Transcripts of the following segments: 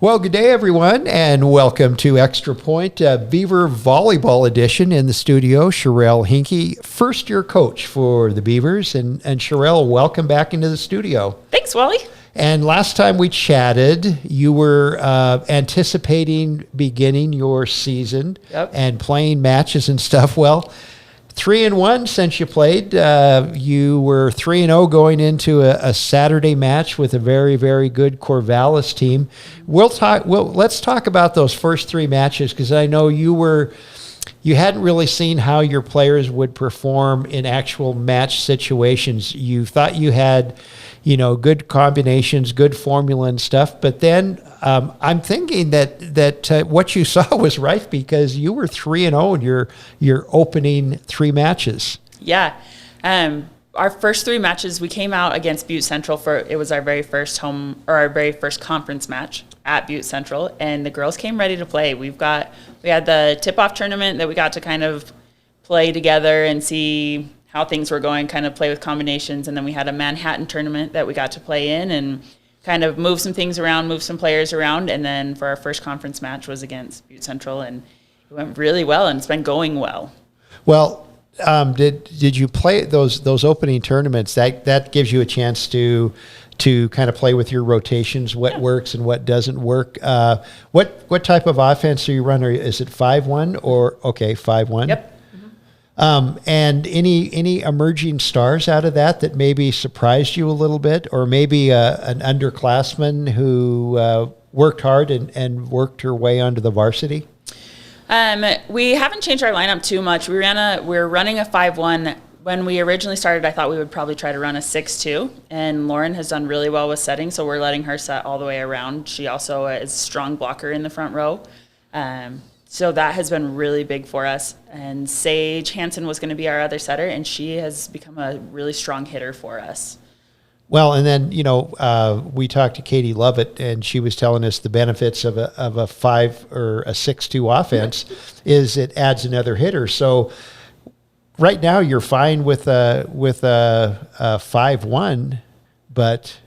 Well, good day, everyone, and welcome to ExtraPoint, Beaver Volleyball Edition. In the studio, Charelle Hinkey, first-year coach for the Beavers. And Charelle, welcome back into the studio. Thanks, Wally. And last time we chatted, you were anticipating beginning your season and playing matches and stuff. Well, 3-1 since you played. You were 3-0 going into a Saturday match with a very, very good Corvallis team. Let's talk about those first three matches, because I know you hadn't really seen how your players would perform in actual match situations. You thought you had, good combinations, good formula and stuff. But then I'm thinking that what you saw was right, because you were 3-0 in your opening three matches. Yeah. Our first three matches, we came out against Butte Central it was our very first our very first conference match at Butte Central, and the girls came ready to play. We had the tip-off tournament that we got to kind of play together and see how things were going, kind of play with combinations, and then we had a Manhattan tournament that we got to play in and kind of move some things around, move some players around, and then for our first conference match was against Butte Central, and it went really well, and it's been going well. Well, did you play those opening tournaments? That gives you a chance to kind of play with your rotations, what works and what doesn't work. What type of offense are you running? Is it 5-1 or 5-1? Yep. And any emerging stars out of that maybe surprised you a little bit, or maybe an underclassman who worked hard and worked her way onto the varsity? We haven't changed our lineup too much. We're running a 5-1. When we originally started, I thought we would probably try to run a 6-2, and Lauren has done really well with setting, so we're letting her set all the way around. She also is a strong blocker in the front row. So that has been really big for us. And Sage Hansen was going to be our other setter, and she has become a really strong hitter for us. Well, and then, we talked to Katie Lovett, and she was telling us the benefits of a 5 or a 6-2 offense is it adds another hitter. So right now you're fine with a 5-1, but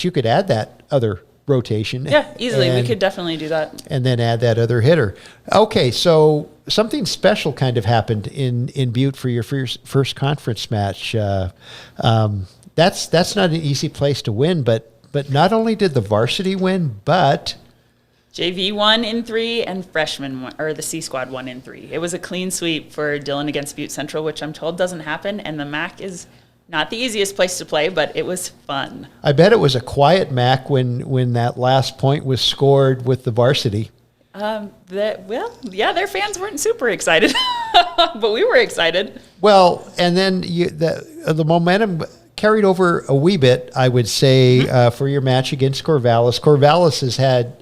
you could add that other rotation. Yeah, easily. We could definitely do that. And then add that other hitter. Okay, so something special kind of happened in Butte for your first conference match. That's not an easy place to win, but not only did the varsity win, but JV won in 3 and freshman won, or the C squad won in 3. It was a clean sweep for Dillon against Butte Central, which I'm told doesn't happen, and the MAC is not the easiest place to play, but it was fun. I bet it was a quiet MAC when that last point was scored with the varsity. Their fans weren't super excited, but we were excited. Well, and then the momentum carried over a wee bit, I would say, for your match against Corvallis. Corvallis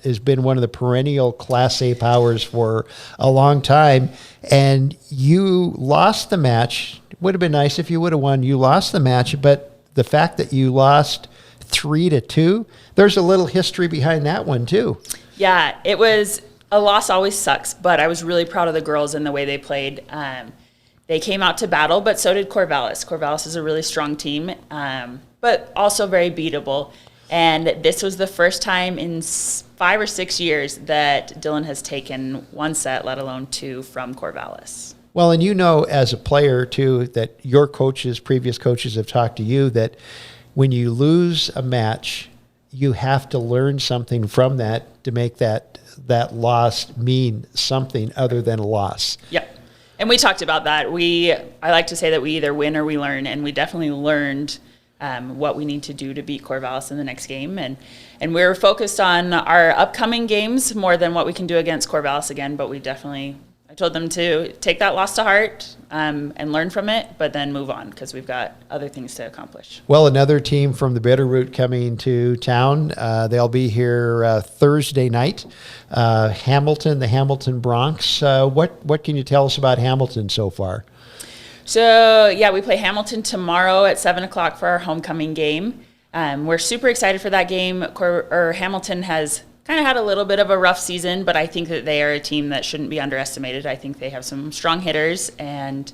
has been one of the perennial Class A powers for a long time, and you lost the match. Would have been nice if you would have won. You lost the match, but the fact that you lost 3-2, there's a little history behind that one too. Yeah, it was a loss. Always sucks, but I was really proud of the girls and the way they played. They came out to battle, but so did Corvallis. Corvallis is a really strong team, but also very beatable. And this was the first time in 5 or 6 years that Dillon has taken one set, let alone 2, from Corvallis. Well, and as a player, too, that your previous coaches have talked to you that when you lose a match, you have to learn something from that to make that loss mean something other than a loss. Yep. And we talked about that. I like to say that we either win or we learn, and we definitely learned what we need to do to beat Corvallis in the next game. And we're focused on our upcoming games more than what we can do against Corvallis again, but I told them to take that loss to heart and learn from it, but then move on, because we've got other things to accomplish. Well, another team from the Bitterroot coming to town. They'll be here Thursday night. Hamilton, the Hamilton Bronx. What can you tell us about Hamilton so far? So, we play Hamilton tomorrow at 7 o'clock for our homecoming game. We're super excited for that game. Hamilton has kind of had a little bit of a rough season, but I think that they are a team that shouldn't be underestimated. I think they have some strong hitters, and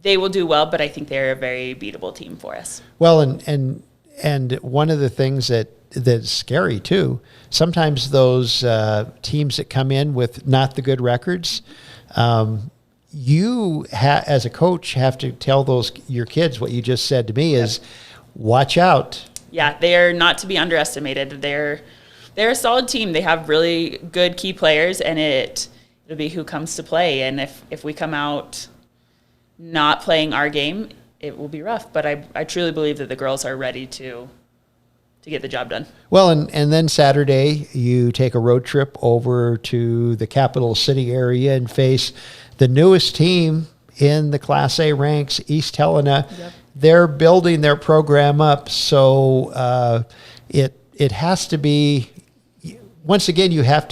they will do well, but I think they're a very beatable team for us. Well, and one of the things that that's scary too. Sometimes those teams that come in with not the good records, you as a coach have to tell your kids what you just said to me is, watch out. Yeah, they are not to be underestimated. They're a solid team. They have really good key players, and it'll be who comes to play. And if we come out not playing our game, it will be rough. But I truly believe that the girls are ready to get the job done. Well, and then Saturday you take a road trip over to the capital city area and face the newest team in the Class A ranks, East Helena. Yep. They're building their program up, so it has to be. Once again, you have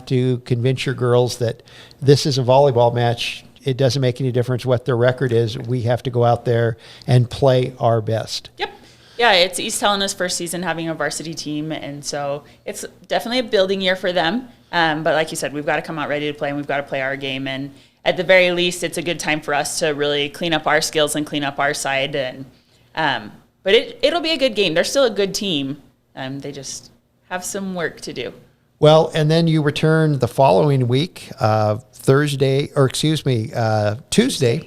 to convince your girls that this is a volleyball match. It doesn't make any difference what their record is. We have to go out there and play our best. Yep. Yeah, it's East Helena's first season having a varsity team, and so it's definitely a building year for them. But like you said, we've got to come out ready to play, and we've got to play our game. And at the very least, it's a good time for us to really clean up our skills and clean up our side. And but it'll be a good game. They're still a good team. They just have some work to do. Well, and then you return the following week, Tuesday.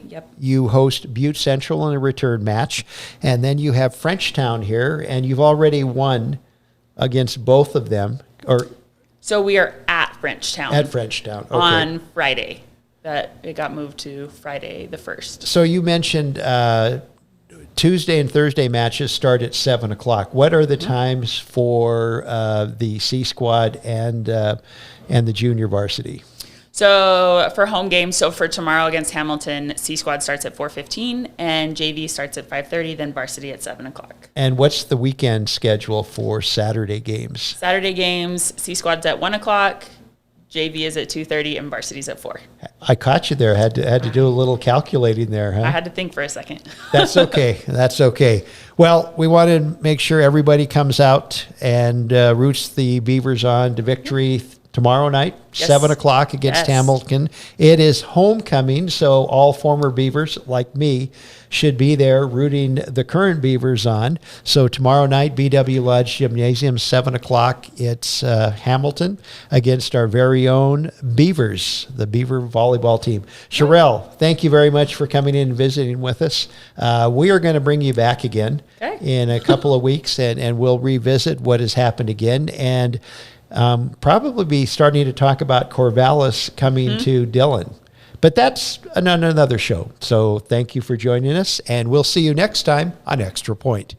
Yep. You host Butte Central in a return match, and then you have Frenchtown here, and you've already won against both of them. So we are at Frenchtown. At Frenchtown, okay. On Friday. That it got moved to Friday the 1st. So you mentioned Tuesday and Thursday matches start at 7 o'clock. What are the times for the C squad and the junior varsity? So for home games, so for tomorrow against Hamilton, C squad starts at 4:15 and JV starts at 5:30, then varsity at 7 o'clock. And what's the weekend schedule for Saturday games? Saturday games, C squad's at 1 o'clock, JV is at 2:30, and varsity's at 4. I caught you there. Had to do a little calculating there, huh? I had to think for a second. That's okay. That's okay. Well, we want to make sure everybody comes out and roots the Beavers on to victory tomorrow night, Yes. 7 o'clock against Hamilton. It is homecoming, so all former Beavers like me should be there rooting the current Beavers on. So tomorrow night, BW Lodge Gymnasium, 7 o'clock. It's Hamilton against our very own Beavers, the Beaver volleyball team. Charelle, thank you very much for coming in and visiting with us. We are going to bring you back again in a couple of weeks, and we'll revisit what has happened again. And probably be starting to talk about Corvallis coming to Dillon. But that's another show. So thank you for joining us, and we'll see you next time on Extra Point.